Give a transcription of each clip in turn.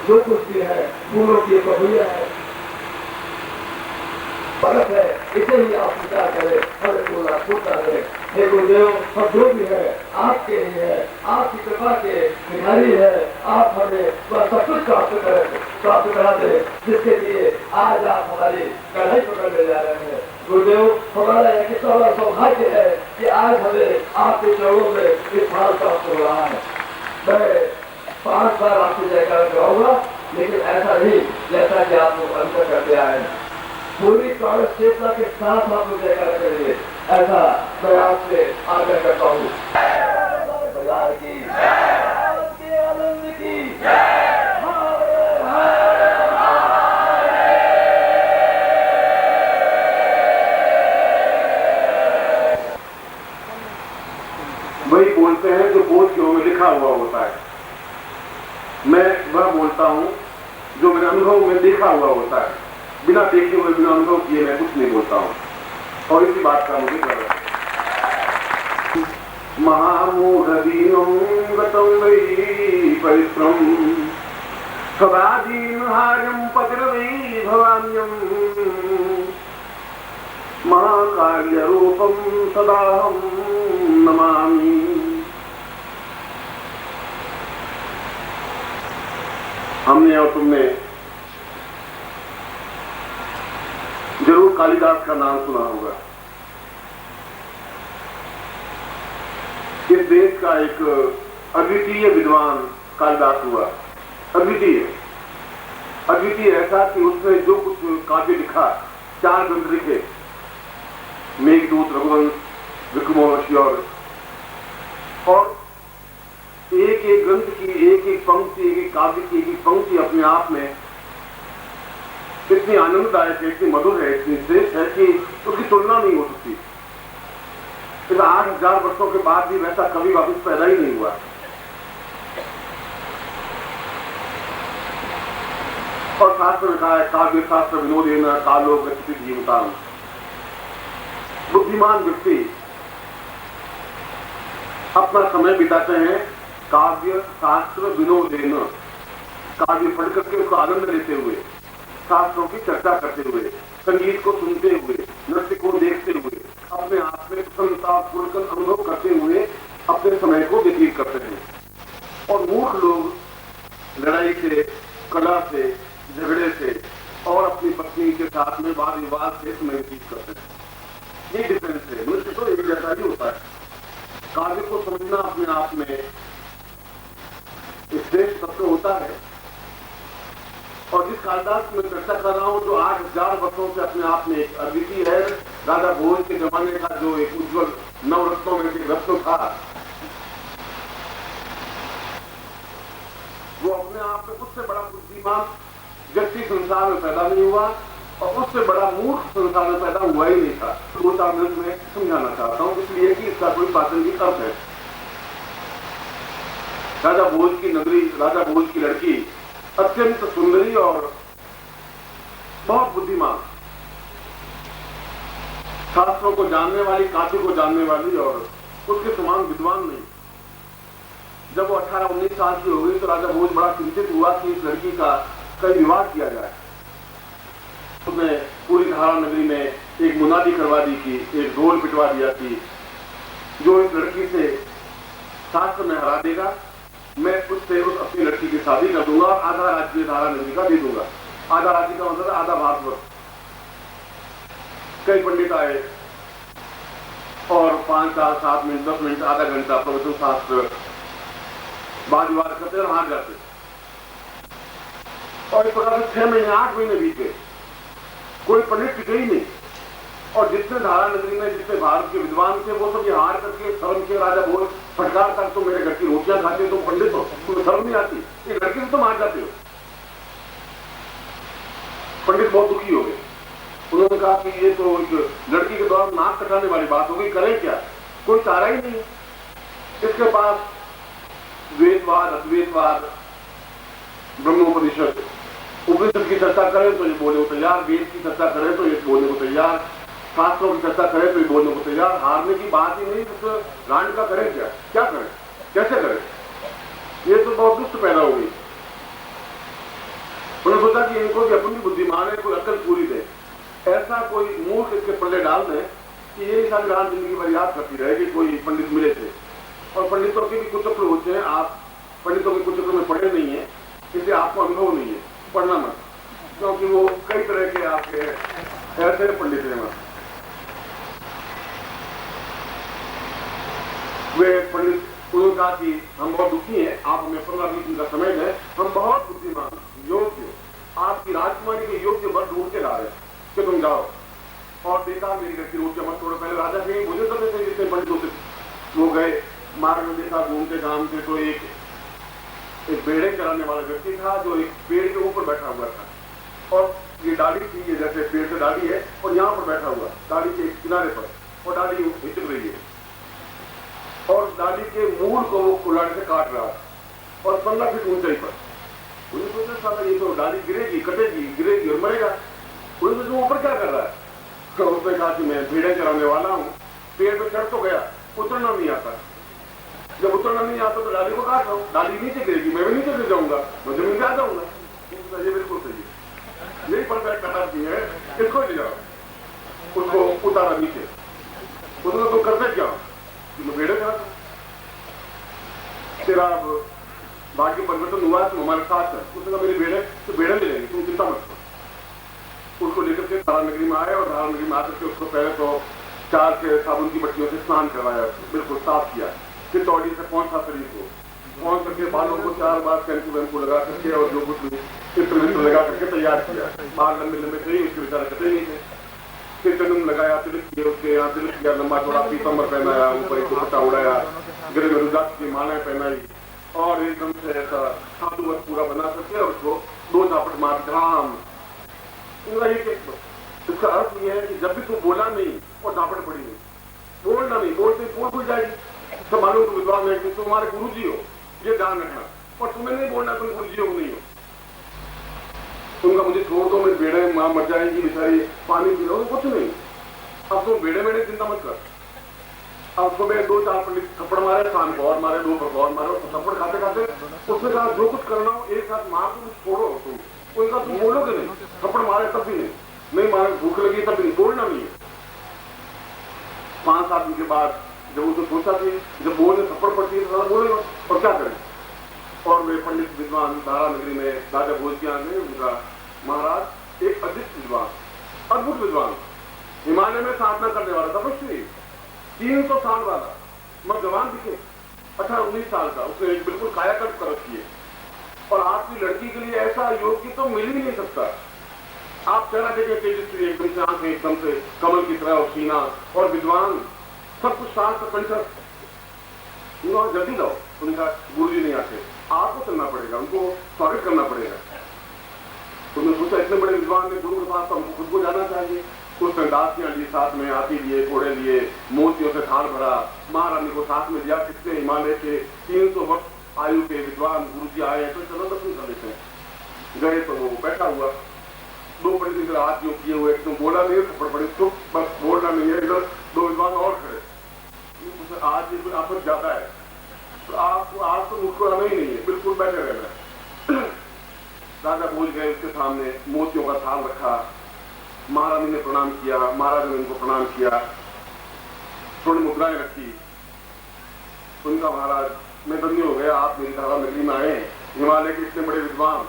जो कुछ भी है फूलों की प्रभुया है, परत है, इसे ही आप स्वीकार करें, हमें फूला फूटता है। हे गुरुदेव, हम जो भी है आपके ही है, आपकी कृपा के भिखारी है, आप हमें सब कुछ प्राप्त करा दे, जिसके लिए आज आप हमारी कढ़ाई पकड़ने जा रहे हैं। गुरुदेव, हमारा यह कितना बड़ा सौभाग्य है कि आज हमें आपके चरणों में इस फल प्राप्त हो रहा है। मैं 5 बार आपकी जयकार कराऊंगा, लेकिन ऐसा नहीं जैसा कि आप लोग अंतर करते आए हैं। पूरी प्राण चेतना के साथ आप लोग जयकार करेंगे, ऐसा मैं आपसे आग्रह करता हूँ। आनंद की वही बोलते हैं जो बोधियों में लिखा हुआ होता है। मैं वह बोलता हूं जो मेरे अनुभव में देखा हुआ होता है। बिना देखे हुए, बिना अनुभव किए मैं कुछ नहीं बोलता हूं, और इसी बात का मुझे गर्व है। महामूढ़दीनं गतं वै परिश्रम सदादीनहार्यं पतिर्वै भवान्यं महाकार्यरूपं सदाहं नमामि। हमने और तुमने जरूर कालिदास का नाम सुना होगा। इस देश का एक अद्वितीय विद्वान कालिदास हुआ। अद्वितीय ऐसा कि उसने जो कुछ काव्य लिखा, 4 ग्रंथ लिखे, मेघदूत, रघुवंश, विक्रमोर्वशी, और एक एक ग्रंथ की एक एक पंक्ति, एक एक काव्य की एक एक पंक्ति अपने आप में इतनी आनंददायक है, इतनी मधुर है, इतनी श्रेष्ठ है कि उसकी तुलना नहीं हो सकती। इस 8000 वर्षों के बाद भी वैसा कवि वापस पैदा ही नहीं हुआ। और शास्त्र में कहा है, काव्य शास्त्र विनोदेन कालो गच्छति जीवताम। बुद्धिमान व्यक्ति अपना समय बिताते हैं काव्य शास्त्र विनोदेन, काव्य पढ़ करके उसका आनंद लेते हुए, शास्त्रों की चर्चा करते हुए, संगीत को सुनते हुए, नृत्य को देखते हुए, अपने आप में प्रसन्नता पूर्वक अनुभव करते हुए अपने समय को व्यतीत करते हैं। और मूर्ख लोग लड़ाई से, कला से, झगड़े से और अपनी पत्नी के साथ में वाद विवाद से समय व्यतीत करते हैं। ये डिफरेंस है। नृत्य तो एक जैसा ही होता है। काव्य को समझना अपने आप में श्रेष्ठ तत्व होता है। और जिस कालिदास में चर्चा कर रहा हूं, जो 8000 वर्षों से अपने आप में एक अद्वितीय है, राजा भोज के जमाने का जो एक उज्जवल नवरत्नों में एक रत्न था, वो अपने आप में उससे बड़ा बुद्धिमान व्यक्ति संसार में पैदा नहीं हुआ, और उससे बड़ा मूर्ख संसार में पैदा हुआ ही नहीं था। 2-4 मिनट में समझाना चाहता हूं, इसलिए कि इसका कोई प्रासंगिक अर्थ है। राजा भोज की नगरी, राजा भोज की लड़की अत्यंत सुंदरी और बहुत बुद्धिमान, शास्त्रों को जानने वाली, काव्य को जानने वाली, और उसके समान विद्वान नहीं। जब वो 18-19 साल की हो गई तो राजा भोज बड़ा चिंतित हुआ कि इस लड़की का कई विवाह किया जाए। उसने पूरी धारा नगरी में एक मुनादी करवा दी कि एक ढोल पिटवा दिया कि जो इस लड़की से शास्त्र में हरा देगा, मैं उससे उस अपनी लड़की की शादी कर दूंगा और आधा राज्य धारा नगरी का दे दूंगा। आधा राज्य का मतलब आधा भारतवर्ष। कई पंडित आए और 5-7 मिनट, 10 मिनट, आधा घंटा पवित्र शास्त्र वाद विवाद करते और हार जाते। और इस प्रकार से 6 महीने, 8 महीने बीत गए, कोई पंडित टिके ही नहीं। और जितने धारा नगरी में, जितने भारत के विद्वान थे, वो सब ये हार करके शर्म के राजा भोज फटकार तक, तो मेरे घर की रोटियां खाते, तो पंडित हो, तुम्हें शर्म नहीं आती, ये लड़की से तुम हार जाते हो। पंडित बहुत दुखी हो गए। उन्होंने कहा कि ये तो एक लड़की के द्वारा नाक कटाने वाली बात हो गई, करें क्या, कोई चारा ही नहीं। इसके पास वेदवाद, अद्वैतवाद, ब्रह्मोपनिषद, उपनिषद की चर्चा करें तो ये बोलने को तैयार, वेद की चर्चा करें तो ये बोलने को तैयार, शास्त्रों की चर्चा करें तो ये बोलने को तैयार। हारने की बात ही नहीं, तो रांड का करें क्या करें, कैसे करें? ये तो बहुत दुष्ट पैदा हो गई। कि इनको भी अपनी बुद्धिमान है, कोई अक्ल पूरी दे। ऐसा कोई मूर्ख इसके पल्ले डाल दें कि ये इंसान ग्राम जिंदगी भर याद करती रहेगी कोई पंडित मिले थे। और पंडितों के भी कुछ चक्र होते हैं, आप पंडितों के कुछ चक्र में पढ़े नहीं है, इसलिए आपको अनुभव नहीं है, पढ़ना मत, क्योंकि वो कई तरह के आपके ऐसे पंडित हैं। वे पंडित उन्होंने कहा कि हम बहुत दुखी हैं, आप हमें 15-20 दिन का समय दें, हम बहुत बुद्धिमान योग्य आपकी राजकुमारी के योग्य वर ढूंढ के ला रहे हैं कि तुम जाओ। और देखा मेरी घर की रोटियां मत थोड़ा पहले राजा के भोजन करते थे जितने पंडित होते वो गए मार्ग में, देखा घूमते काम से तो एक बेड़े चलाने वाला व्यक्ति था जो एक पेड़ के ऊपर बैठा हुआ था। और ये डाली थी, ये जैसे पेड़ से डाली है और यहाँ पर बैठा हुआ डाली के किनारे पर, और डाली हिचक रही है और डाली के मूल को वो कुल्हाड़ी से काट रहा है और 15 फीट ऊंचाई पर। उन्हें सोचा साला ये तो डाली गिरेगी, कटेगी, गिरेगी और मरेगा। उन्हें सोचा ऊपर क्या कर रहा है, तो उसने कहा कि मैं भेड़े चराने वाला हूँ, पेड़ पे चढ़ तो गया, उतरना नहीं आता। जब उतरना नहीं आता तो डाली को काट रहा हूँ, डाली नीचे गिरेगी, मैं भी नीचे गिर जाऊंगा, मैं जमीन पे आ जाऊंगा। ये बिल्कुल सही है, यही परफेक्ट कहावत है, इसको ले जाओ। उसको उतारा नीचे। उसने तो करते क्या कि मैं भेड़े चढ़ा तेरा भाग्य परिवर्तन हुआ, तुम हमारे साथ है। उसने कहा मेरी भेड़े तो भेड़े मिलेंगी, तुम चिंता मत करो। उसको लेकर के धारा नगरी में आए और धारा नगरी में आकर के उसको पहले तो 4 के साबुन की बट्टियों से स्नान करवाया, बिल्कुल साफ किया। फिर दौड़ी से पहुंचा शरीर को, पहुंच करके बालों को 4 बार शैम्पू लगा करके और जो कुछ इत्र लगा करके तैयार किया। बाल लंबे लंबे थे, उसके बेचारा कटे नहीं थे। फिर चंदन लगाया, तिलक किए, उसके यहाँ तिलक किया, लंबा थोड़ा पीताम्बर पहनाया, ऊपर एक दुपट्टा उड़ाया, गले में रुद्राक्ष की मालाएं पहनाई और एकदम से ऐसा साधुवत पूरा बना करके और उसको 2 झापट मार धाम। इसका अर्थ यह है कि जब भी तू बोला नहीं और झापट पड़ी नहीं, बोलना नहीं, बोलते पोल खुल जाएगी। तो मालूम तुम विद्वान है कि तुम्हारे गुरु जी हो, ये ध्यान रखना, और तुम्हें नहीं बोलना तुम गुरु जी हो नहीं हो। उनका मुझे छोड़ दो, मेरी बेड़े मां मर जाएगी बेचारी, पानी पी लो, कुछ नहीं। अब तुम बेड़े मेड़े चिंता मत कर। अब सुबह 2-4 पंडित थप्पड़ मारे, शाम को और मारे, 2 और मारे, थप्पड़ खाते खाते उसने कहा जो कुछ करना हो एक साथ मार तुम छोड़ो। तुम उनका तुम बोलोगे नहीं, थप्पड़ मारे तब भी नहीं मारे, भूख लगी तब भी नहीं, बोलना नहीं है। 5-7 दिन के बाद जब उसने सोचा कि जब बोलने थप्पड़ पड़ती है तो बोलेगा और क्या करें। और वे पंडित विद्वान धारा नगरी में राजा भोज के आगे उनका महाराज एक अद्भुत विद्वान, अद्भुत विद्वान, हिमालय में साधना करने वाला तपस्वी, 300 साल वाला, नौजवान दिखे, 18-19 साल का, उसने एक बिल्कुल कायाकल्प कर रखी है। और आपकी लड़की के लिए ऐसा योग्य तो मिल ही नहीं सकता। आप चेहरा देखें तेजस्वी, एकदम से आंखें एकदम से कमल की तरह और सीना और विद्वान, सब कुछ शांत कंठस्थ। जल्दी लाओ, उनका गुरु जी नहीं आते, आपको चलना पड़ेगा, उनको स्वागत करना पड़ेगा। उन्होंने सोचा इतने बड़े विद्वान ने गुरु के पास तो हमको खुद को जाना चाहिए। उसने दासियां ली, साथ में हाथी लिए, घोड़े लिए, मोतियों से थाल भरा, महारानी को साथ में दिया। कितने हिमालय के 300 वर्ष आयु के विद्वान गुरु जी आए तो चलो दर्शन कर लेते हैं। गए तो वो बैठा हुआ, 2 पंडित इधर हाथ यूं किए हुए, एकदम बोला नहीं, थप्पड़ पड़े, चुप, बस बोलना नहीं है। इधर 2 विद्वान और खड़े, आज ये आफत ज्यादा है तो आपको आज तो मुस्कुराना ही नहीं है, बिल्कुल बैठे रहना। राजा भोज गए, उसके सामने मोतियों का थाल रखा, महारानी ने प्रणाम किया, महाराज ने उनको प्रणाम किया, थोड़ी मुद्राएं रखी। उनका महाराज मैं धन्य हो गया, आप मेरी धारा नगरी में आए, हिमालय के इतने बड़े विद्वान,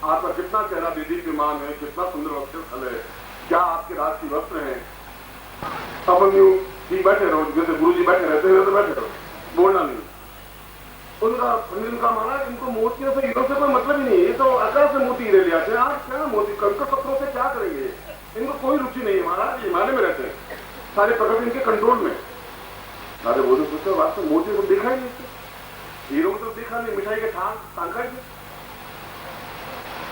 आपका कितना चेहरा दीदीप्यमान है, कितना सुंदर वस्त्र स्थल है, क्या आपके राष्ट्रीय वस्त्र हैं। अपन यूं ठीक बैठे रहो, जैसे गुरु जी बैठे रहते हैं तो बैठे रहो, बोलना नहीं। उनका पंडित का महाराज, इनको मोतियों से हीरों से कोई मतलब ही नहीं है, तो अकड़ से मोती हीरे ले आते हैं। आप क्या मोती कंकड़ पत्थरों से क्या करेंगे, इनको कोई रुचि नहीं है। महाराज हिमालय में रहते हैं, सारे प्रकृति इनके कंट्रोल में। राजा बोले सोचते वास्तव मोती को देखा ही नहीं, हीरो को तो देखा नहीं, मिठाई के टांका ही।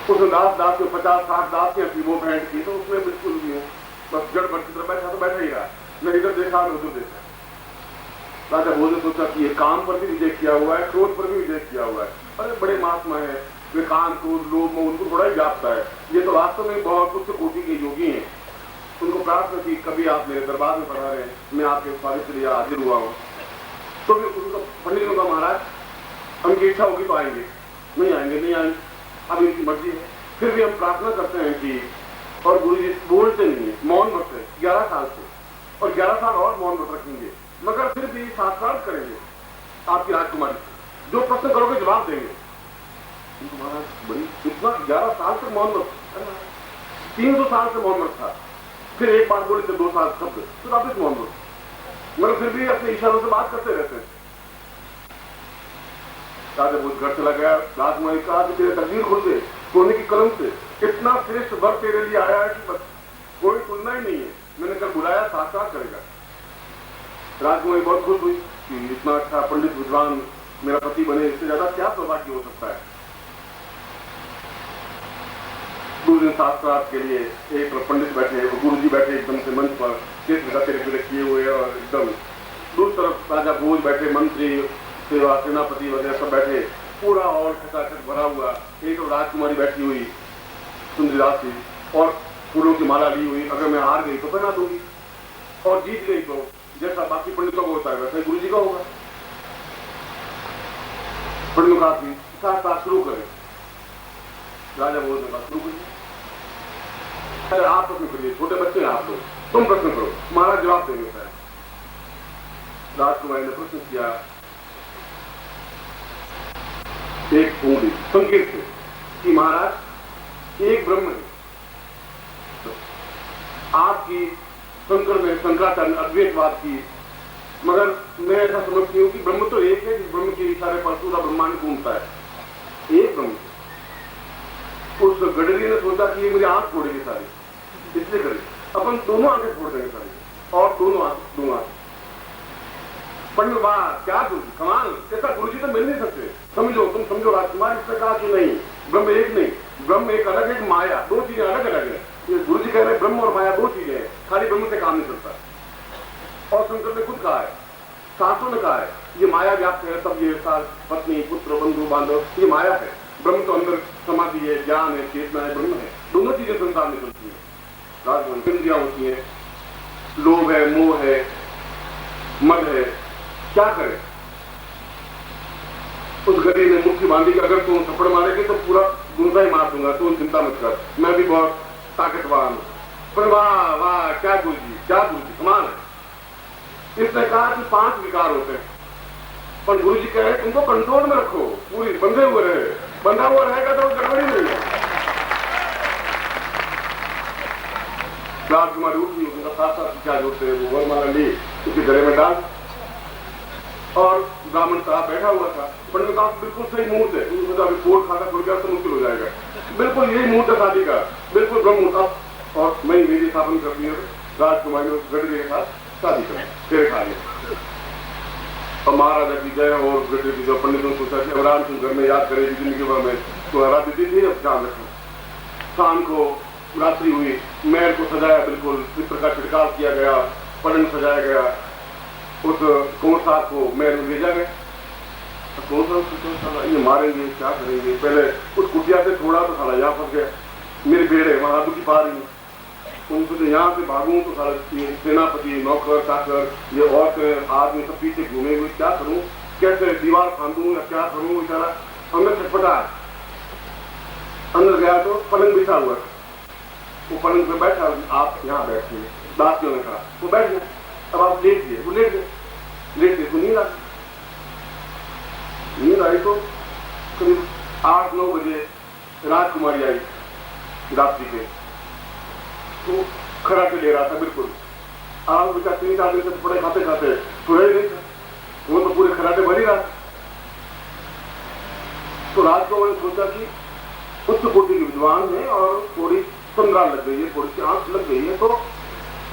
उसने दास के 50-60 दास की वो भेंट की, तो उसमें बिल्कुल भी हो, बस जड़ भर की तरफ बैठा तो बैठा ही रहा, न इधर देखा न उधर देखा। राजा भोज ने सोचा कि ये काम पर भी विजय किया हुआ है, क्रोध पर भी विजय किया हुआ है, अरे बड़े महात्मा है, वे काम क्रोध लोभ में उनको बड़ा ही व्यापता है, ये तो वास्तव में बहुत उच्च कोटि के योगी हैं। उनको प्रार्थना की कभी आप मेरे दरबार में पढ़ा रहे हैं, मैं आपके स्वागत के लिए हाजिर हुआ हूँ। तो भी उनको पंडित ने कहा महाराज उनकी इच्छा होगी तो आएंगे, नहीं आएंगे, नहीं आएंगे, अब इनकी मर्जी है। फिर भी हम प्रार्थना करते हैं कि, और गुरु जी बोलते नहीं है, मौन व्रत है 11 साल से, और 11 साल और मौन व्रत रखेंगे, मगर फिर भी साक्षात करेंगे आपकी राजकुमारी। जो प्रश्न करोगे जवाब देंगे। तुम्हारा बड़ी इतना 11 साल तक मौन व्रत, 300 साल से मौन व्रत था, फिर एक बार बोले थे 2 साल शब्द, फिर वापिस मौन व्रत, मगर फिर भी अपने इशारों से बात करते रहते हैं। जब वो घर चला गया, राजकुमारी कहा कि तेरे तकदीर खुल गए सोने की कलम से, इतना श्रेष्ठ वर तेरे लिए आया है कि बस कोई तुलना ही नहीं है। मैंने कहा बुलाया साक्षात करेगा। राजकुमारी बहुत खुश हुई कि इतना अच्छा पंडित विद्वान मेरा पति बने, इससे ज्यादा क्या सौभाग्य हो सकता है। 2 दिन साक्षात के लिए एक पंडित बैठे, गुरु जी बैठे एकदम से मंच पर, तेरे किए हुए और एकदम दूसरी तरफ राजा भोज बैठे, मंत्री सेवा सेनापति वगैरह सब बैठे, पूरा और खचाखच भरा हुआ। एक तो राजकुमारी बैठी हुई सुंदरदास जी, और फूलों की माला ली हुई, अगर मैं हार गई तो पहना दूंगी, और जीत गई तो जैसा बाकी पंडितों को होता है वैसा गुरु जी का होगा। पंडित ने कहा साथ साथ शुरू करें। राजा भोज ने कहा शुरू करिए। अरे आप प्रश्न करिए, छोटे बच्चे हैं आप लोग, तुम प्रश्न करो, महाराज जवाब देंगे। सर राजकुमारी ने प्रश्न किया एक उंगली संकेत से कि महाराज एक ब्रह्म है। आपकी शंकर में शंकराचार्य अद्वैतवाद की, मगर मैं ऐसा समझती हूँ कि ब्रह्म तो एक है, जिस ब्रह्म के इशारे पर पूरा ब्रह्मांड घूमता है। एक ब्रह्म। उस गडरी ने सोचा कि ये मेरी आंख फोड़ेगी सारी, इसलिए करें अपन दोनों आंखें फोड़ देंगे सारी, और दोनों आंख। पंडित वाह क्या गुरु जी कमाल, कैसा गुरु जी तो मिल नहीं सकते। समझो, तुम समझो राजकुमार, इसने कहा कि नहीं ब्रह्म एक नहीं, ब्रह्म एक अलग है, माया, 2 चीजें अलग अलग है। ये गुरु जी कह रहे हैं ब्रह्म और माया 2 चीजें हैं, खाली ब्रह्म से काम नहीं चलता। और शंकर ने खुद कहा है, शास्त्रों ने कहा है, ये माया व्याप्त है, सब ये पत्नी पुत्र बंधु बांधव ये माया है। ब्रह्म तो अंदर समाधि है, ज्ञान है, चेतना है, ब्रह्म है। दोनों चीजें संसार में चलती है। राजकुमार इंद्रियां होती है, लोभ है, मोह है, मद है, क्या करें। उस गरीब ने मुट्ठी बांधी कि अगर तुम थप्पड़ मारेगी तो पूरा गुंजा ही मार दूंगा, तुम चिंता मत कर, मैं भी बहुत ताकतवार हूं। पर वाह वाह क्या गुरु जी कमाल है। इसने कहा कि 5 विकार होते हैं, पर गुरु जी कह रहे तुमको कंट्रोल में रखो, पूरी बंधे हुए रहे, बंधा हुआ रहेगा तो गड़बड़ी नहीं है। राजकुमारी उठी, उनका साथ क्या जोड़ते हैं वो वरमाला ली, उसके गले में डाल, और ब्राह्मण साहब बैठा हुआ था। पंडित कहा बिल्कुल सही मुहूर्त है, अभी कोट खाता खुल गया तो मुश्किल हो जाएगा, बिल्कुल यही मुहूर्त है शादी का, बिल्कुल ब्रह्म मुहूर्त। और मैं मेरी स्थापन करती है, राजकुमारी ने गडरी के साथ शादी कर तेरे खा लिया। और महाराजा की जय और गडरी की जय। पंडितों ने सोचा कि अवराम तुम घर में याद करेगी जिंदगी भर में, तो रात दिन ही अब ध्यान रखो। शाम को रात्रि हुई, महल को सजाया, बिल्कुल चित्र का छिड़काव किया गया, पलंग सजाया गया, उस कौन साहब को महल में भेजा गया। कौन साहब ये मारेंगे क्या करेंगे, पहले उस कुटिया से थोड़ा तो साला यहाँ फंस गया, मेरे बेड़े वहां की पा रही, उनको तो यहाँ से भागूं तो साला सेनापति नौकर चाकर ये औरतें आदमी सब पीछे घूमे हुए, क्या करूं, कैसे दीवार फांदूं या क्या करूं। बेचारा अंदर छटपटा, अंदर गया तो पलंग बिछा हुआ, वो पलंग पे बैठा, आप यहाँ बैठिए, दासियों ने कहा वो बैठ गए। अब आप लेट गए, वो लेट गए, लेट गए तो नींद आई तो करीब 8-9 बजे राजकुमारी आई रात्रि के, तो खराटे ले रहा था बिल्कुल। आप बेटा 3-4 दिन से पड़े खाते खाते सोया ही नहीं था, वो तो पूरे खराटे भर ही रहा। तो राजकुमारी ने सोचा कि उच्च कोटि के विद्वान है और थोड़ी संद्रा लग गई है, थोड़ी सी आंख लग गई है, तो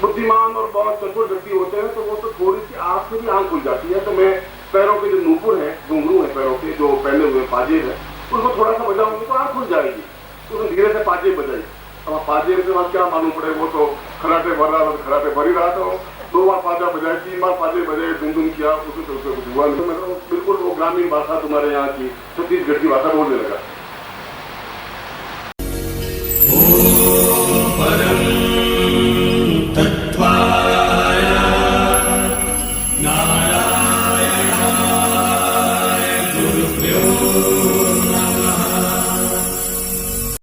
बुद्धिमान और बहुत चतुर व्यक्ति होते हैं तो वो तो थोड़ी सी आंख से भी आंख खुल जाती है। तो मैं पैरों के जो नूपुर है, घुंघरू है पैरों के जो पहने हुए पाजेब है, उसको थोड़ा सा बजाऊंगी तो आंख खुल जाएगी। तो धीरे से पाजेब बजाई। अब पाजेब से बाद क्या मालूम पड़े, वो तो खराटे भर रहा था, खराटे भर ही रहा था। 2 बार पाजा बजाए, 3 बार पाजे बजाए, धुन किया, उससे कुछ हुआ नहीं। बिल्कुल वो ग्रामीण भाषा तुम्हारे यहाँ की छत्तीसगढ़ की भाषा बोलने लगा।